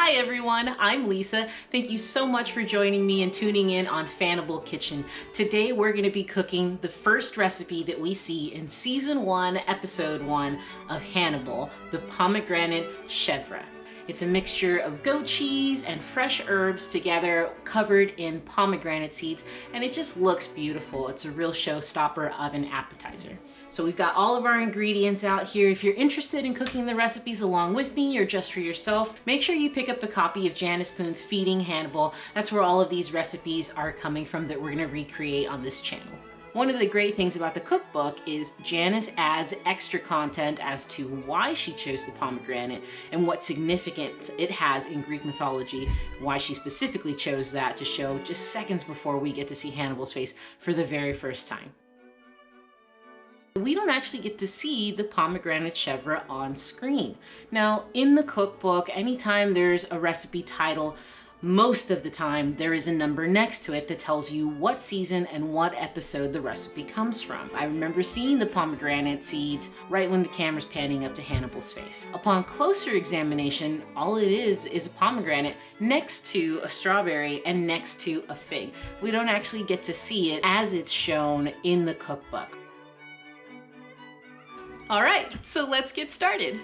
Hi everyone, I'm Lisa. Thank you so much for joining me and tuning in on Fannibal Kitchen. Today we're going to be cooking the first recipe that we see in Season 1, Episode 1 of Hannibal, the Pomegranate Chèvre. It's a mixture of goat cheese and fresh herbs together, covered in pomegranate seeds, and it just looks beautiful. It's a real showstopper of an appetizer. So we've got all of our ingredients out here. If you're interested in cooking the recipes along with me or just for yourself, make sure you pick up a copy of Janice Poon's Feeding Hannibal. That's where all of these recipes are coming from that we're gonna recreate on this channel. One of the great things about the cookbook is Janice adds extra content as to why she chose the pomegranate and what significance it has in Greek mythology, why she specifically chose that to show just seconds before we get to see Hannibal's face for the very first time. We don't actually get to see the pomegranate chèvre on screen. Now, in the cookbook, anytime there's a recipe title, most of the time there is a number next to it that tells you what season and what episode the recipe comes from. I remember seeing the pomegranate seeds right when the camera's panning up to Hannibal's face. Upon closer examination, all it is a pomegranate next to a strawberry and next to a fig. We don't actually get to see it as it's shown in the cookbook. All right, so let's get started.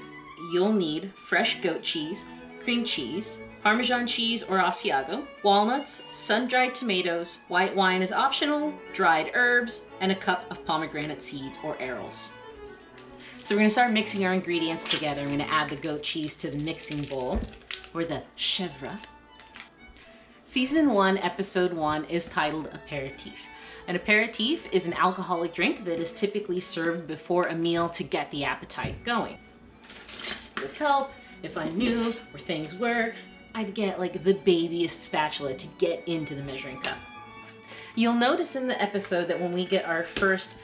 You'll need fresh goat cheese, cream cheese, Parmesan cheese or Asiago, walnuts, sun-dried tomatoes, white wine is optional, dried herbs, and a cup of pomegranate seeds or arils. So we're gonna start mixing our ingredients together. I'm gonna add the goat cheese to the mixing bowl, or the chèvre. Season 1, Episode 1 is titled Aperitif. An aperitif is an alcoholic drink that is typically served before a meal to get the appetite going. It would help if I knew where things were. I'd get like the babyest spatula to get into the measuring cup. You'll notice in the episode that when we get our first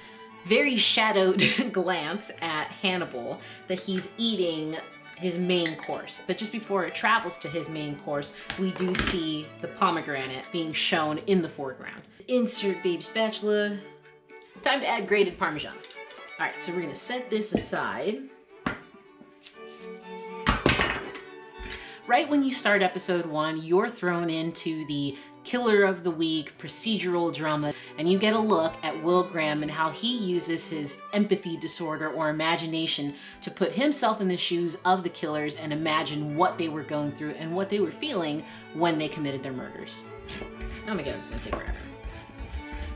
very shadowed glance at Hannibal, that he's eating his main course. But just before it travels to his main course, we do see the pomegranate being shown in the foreground. Insert baby spatula. Time to add grated Parmesan. All right, so we're gonna set this aside. Right when you start Episode 1, you're thrown into the killer of the week procedural drama, and you get a look at Will Graham and how he uses his empathy disorder or imagination to put himself in the shoes of the killers and imagine what they were going through and what they were feeling when they committed their murders. Oh my god, it's gonna take forever.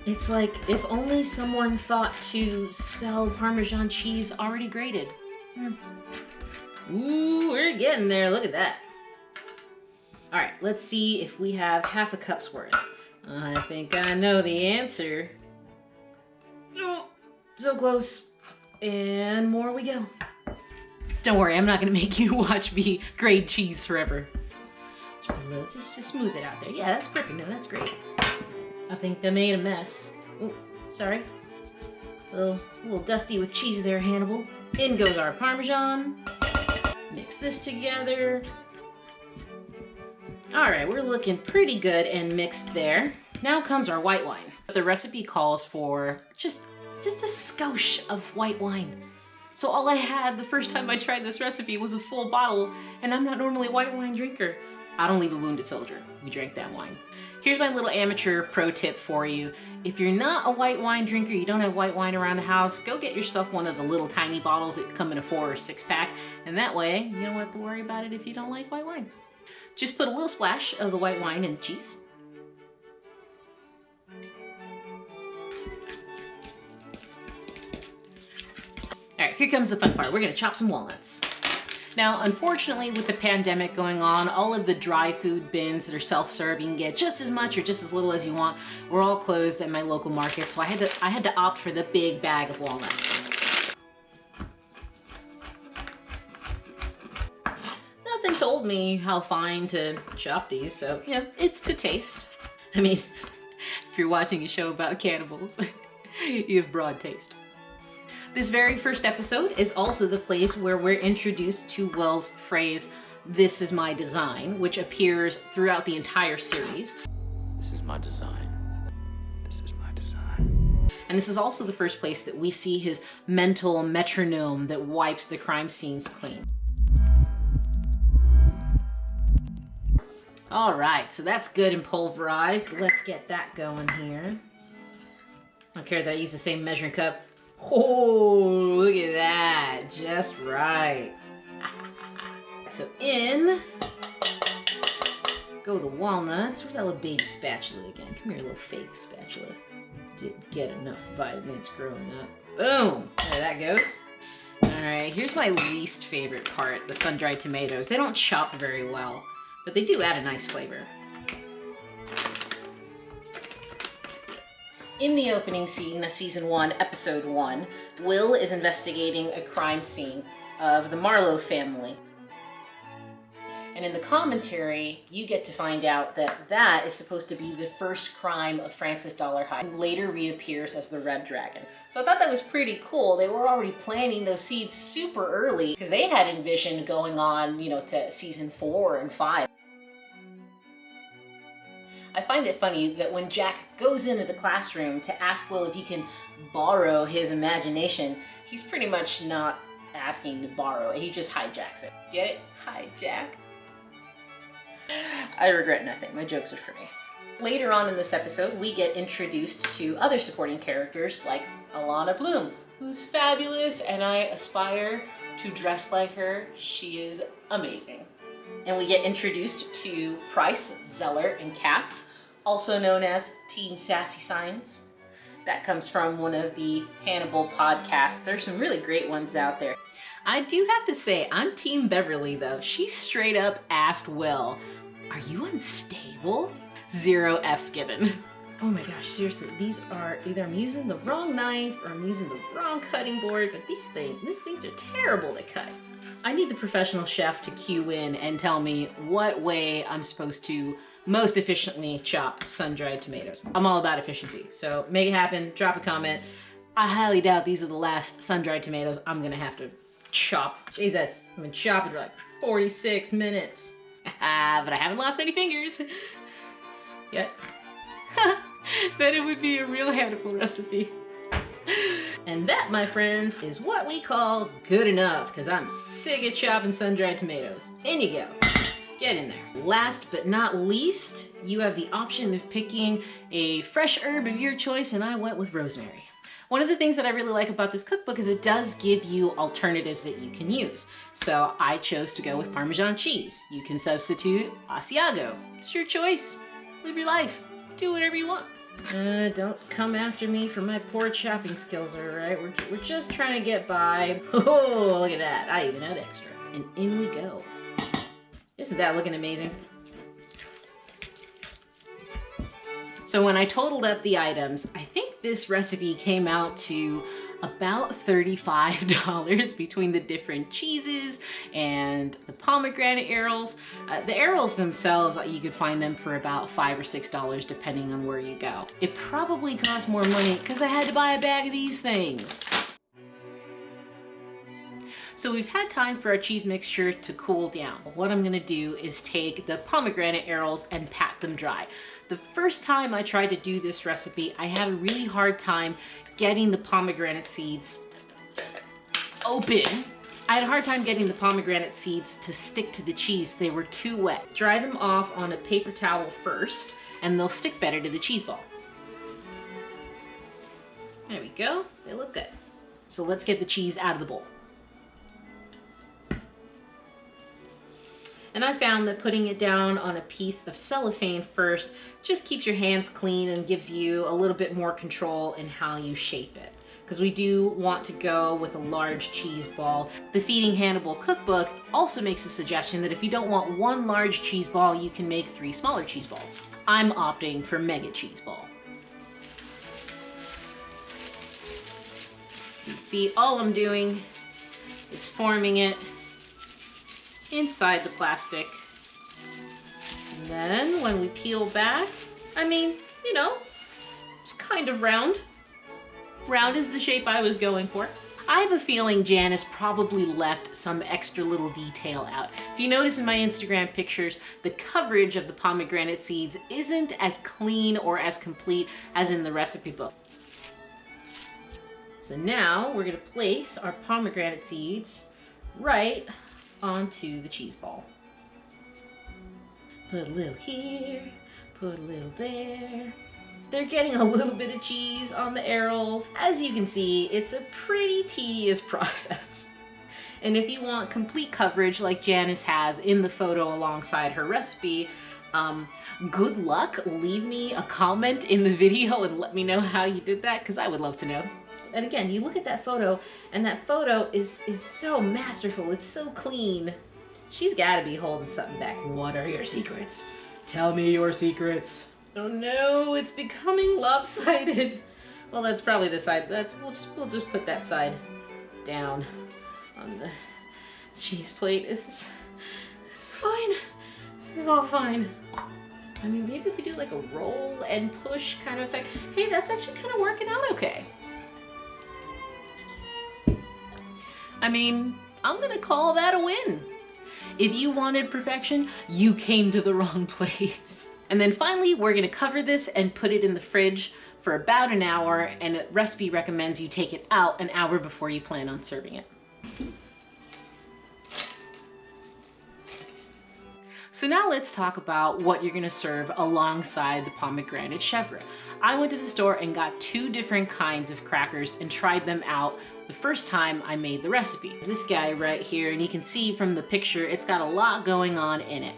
It's like if only someone thought to sell Parmesan cheese already grated. Ooh, we're getting there, look at that. All right, let's see if we have half a cup's worth. I think I know the answer. Oh, so close. And more we go. Don't worry, I'm not gonna make you watch me grate cheese forever. Just smooth it out there. Yeah, that's perfect. No, that's great. I think I made a mess. Oh, sorry. A little dusty with cheese there, Hannibal. In goes our Parmesan. Mix this together. All right, we're looking pretty good and mixed there. Now comes our white wine. The recipe calls for just a skosh of white wine. So all I had the first time I tried this recipe was a full bottle, and I'm not normally a white wine drinker. I don't leave a wounded soldier. We drank that wine. Here's my little amateur pro tip for you. If you're not a white wine drinker, you don't have white wine around the house, go get yourself one of the little tiny bottles that come in a 4 or 6 pack, and that way you don't have to worry about it if you don't like white wine. Just put a little splash of the white wine in the cheese. All right, here comes the fun part. We're gonna chop some walnuts. Now, unfortunately, with the pandemic going on, all of the dry food bins that are self-serve, you can get just as much or just as little as you want. We're all closed at my local market, so I had to opt for the big bag of walnuts. Nothing told me how fine to chop these, so yeah, it's to taste. I mean, if you're watching a show about cannibals, you have broad taste. This very first episode is also the place where we're introduced to Will's phrase, "This is my design," which appears throughout the entire series. This is my design. This is my design. And this is also the first place that we see his mental metronome that wipes the crime scenes clean. All right, so that's good and pulverized. Let's get that going here. I don't care that I use the same measuring cup. Oh, look at that, just right. So in go the walnuts. Where's that little baby spatula again? Come here, little fake spatula. Didn't get enough vitamins growing up. Boom, there that goes. All right, here's my least favorite part, the sun-dried tomatoes. They don't chop very well, but they do add a nice flavor. In the opening scene of season 1, episode 1, Will is investigating a crime scene of the Marlowe family. And in the commentary, you get to find out that that is supposed to be the first crime of Francis Dollarhide, who later reappears as the Red Dragon. So I thought that was pretty cool. They were already planting those seeds super early because they had envisioned going on, you know, to season 4 and 5. I find it funny that when Jack goes into the classroom to ask Will if he can borrow his imagination, he's pretty much not asking to borrow it. He just hijacks it. Get it? Hijack. I regret nothing. My jokes are for me. Later on in this episode, we get introduced to other supporting characters like Alana Bloom, who's fabulous, and I aspire to dress like her. She is amazing. And we get introduced to Price, Zeller, and Katz, also known as Team Sassy Science. That comes from one of the Hannibal podcasts. There's some really great ones out there. I do have to say, I'm Team Beverly though. She straight up asked Will, "Are you unstable?" 0 F's given. Oh my gosh, seriously, these are either I'm using the wrong knife or I'm using the wrong cutting board, but these things are terrible to cut. I need the professional chef to cue in and tell me what way I'm supposed to most efficiently chop sun-dried tomatoes. I'm all about efficiency, so make it happen, drop a comment. I highly doubt these are the last sun-dried tomatoes I'm gonna have to chop. Jesus, I've been chopping for like 46 minutes. But I haven't lost any fingers yet. Then it would be a real Hannibal recipe. And that, my friends, is what we call good enough, because I'm sick of chopping sun-dried tomatoes. In you go. Get in there. Last but not least, you have the option of picking a fresh herb of your choice, and I went with rosemary. One of the things that I really like about this cookbook is it does give you alternatives that you can use. So I chose to go with Parmesan cheese. You can substitute Asiago. It's your choice. Live your life. Do whatever you want. Don't come after me for my poor chopping skills, all right? We're just trying to get by. Oh, look at that. I even had extra. And in we go. Isn't that looking amazing? So when I totaled up the items, I think this recipe came out to about $35 between the different cheeses and the pomegranate arils. The arils themselves, you could find them for about $5 or $6 depending on where you go. It probably cost more money because I had to buy a bag of these things. So we've had time for our cheese mixture to cool down. What I'm gonna do is take the pomegranate arils and pat them dry. The first time I tried to do this recipe, I had a really hard time getting the pomegranate seeds open. I had a hard time getting the pomegranate seeds to stick to the cheese. They were too wet. Dry them off on a paper towel first, and they'll stick better to the cheese ball. There we go, they look good. So let's get the cheese out of the bowl. And I found that putting it down on a piece of cellophane first just keeps your hands clean and gives you a little bit more control in how you shape it. Because we do want to go with a large cheese ball. The Feeding Hannibal cookbook also makes a suggestion that if you don't want one large cheese ball, you can make 3 smaller cheese balls. I'm opting for mega cheese ball. So you see, all I'm doing is forming it inside the plastic. And then when we peel back, I mean, you know, it's kind of round. Round is the shape I was going for. I have a feeling Janice probably left some extra little detail out. If you notice in my Instagram pictures, the coverage of the pomegranate seeds isn't as clean or as complete as in the recipe book. So now we're gonna place our pomegranate seeds right onto the cheese ball. Put a little here, put a little there. They're getting a little bit of cheese on the arrows. As you can see, it's a pretty tedious process. And if you want complete coverage like Janice has in the photo alongside her recipe, good luck. Leave me a comment in the video and let me know how you did that, because I would love to know. And again, you look at that photo, and that photo is so masterful. It's so clean. She's got to be holding something back. What are your secrets? Tell me your secrets. Oh no, it's becoming lopsided. Well, that's probably the side. We'll just put that side down on the cheese plate. This is fine. This is all fine. I mean, maybe if we do like a roll and push kind of effect. Hey, that's actually kind of working out okay. I mean, I'm gonna call that a win. If you wanted perfection, you came to the wrong place. And then finally, we're gonna cover this and put it in the fridge for about an hour, and the recipe recommends you take it out an hour before you plan on serving it. So now let's talk about what you're gonna serve alongside the Pomegranate Chèvre. I went to the store and got 2 different kinds of crackers and tried them out the first time I made the recipe. This guy right here, and you can see from the picture, it's got a lot going on in it.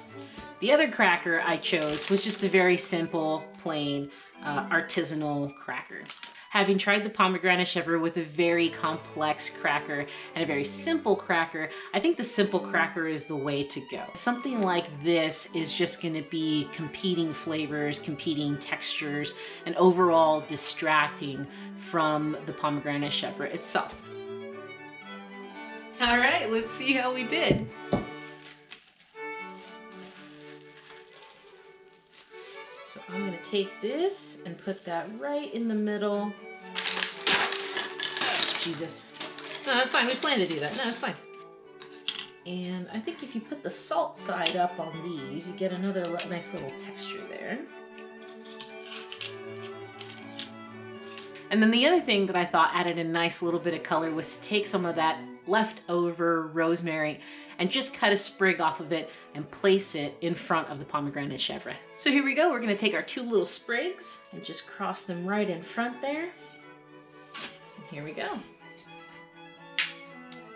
The other cracker I chose was just a very simple, plain, artisanal cracker. Having tried the Pomegranate Chèvre with a very complex cracker and a very simple cracker, I think the simple cracker is the way to go. Something like this is just gonna be competing flavors, competing textures, and overall distracting from the Pomegranate Chèvre itself. All right, let's see how we did. So I'm gonna take this and put that right in the middle. Jesus. No, that's fine, we plan to do that. No, that's fine. And I think if you put the salt side up on these, you get another nice little texture there. And then the other thing that I thought added a nice little bit of color was to take some of that leftover rosemary and just cut a sprig off of it and place it in front of the Pomegranate Chèvre. So here we go, we're gonna take our 2 little sprigs and just cross them right in front there. And here we go.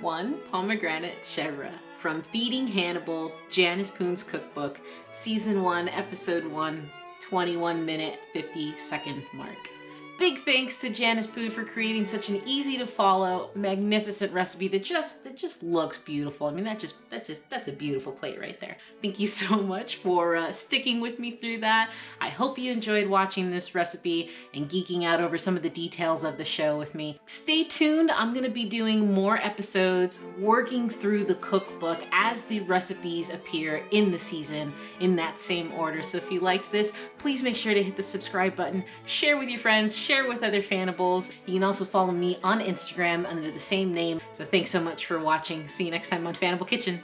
1 Pomegranate Chèvre from Feeding Hannibal, Janice Poon's cookbook, Season 1, Episode 1, 21-minute, 50-second mark. Big thanks to Janice Poon for creating such an easy to follow, magnificent recipe that just looks beautiful. I mean, that's a beautiful plate right there. Thank you so much for sticking with me through that. I hope you enjoyed watching this recipe and geeking out over some of the details of the show with me. Stay tuned. I'm gonna be doing more episodes, working through the cookbook as the recipes appear in the season in that same order. So if you liked this, please make sure to hit the subscribe button, share with your friends, share with other Fannibals. You can also follow me on Instagram under the same name. So thanks so much for watching. See you next time on Fannibal Kitchen.